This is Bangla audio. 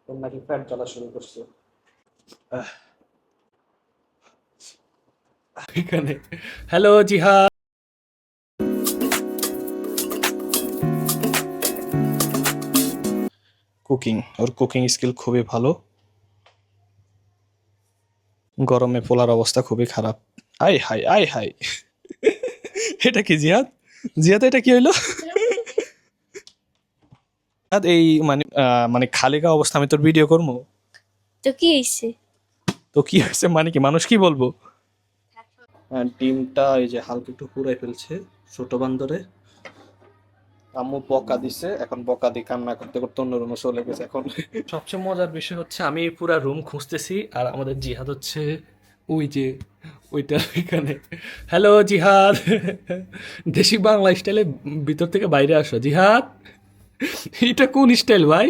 ওর নাকি ফ্যান চলা শুরু করছে। এখানে হ্যালো জিহাদ। ওর কুকিং স্কিল খুবই ভালো। গরমে পোলার অবস্থা খুবই খারাপ। আই হাই আই হাই। এটা কি জিহাদ? জিহাদ এটা কি হইলো? জিহাদ এই মানে খালি গা অবস্থা আমি তোর ভিডিও করবো? তো কি হইছে? তো কি হয়েছে মানে কি, মানুষ কি বলবো? ডিমটা এই যে হালকা একটু পুড়াই ফেলছে ছোট বান্দরে। আম্মু বকা দিছে, এখন বকা দিয়ে কান্না করতে করতে অন্য রুমে চলে গেছে এখন। সবচেয়ে মজার বিষয় হচ্ছে আমি পুরা রুম খুঁজতেছি আর আমাদের জিহাদ হচ্ছে ওই যে ওইটা এখানে। হ্যালো জিহাদ। দেশি বাংলা স্টাইলে ভিতর থেকে বাইরে আসো জিহাদ। এটা কোন স্টাইল ভাই?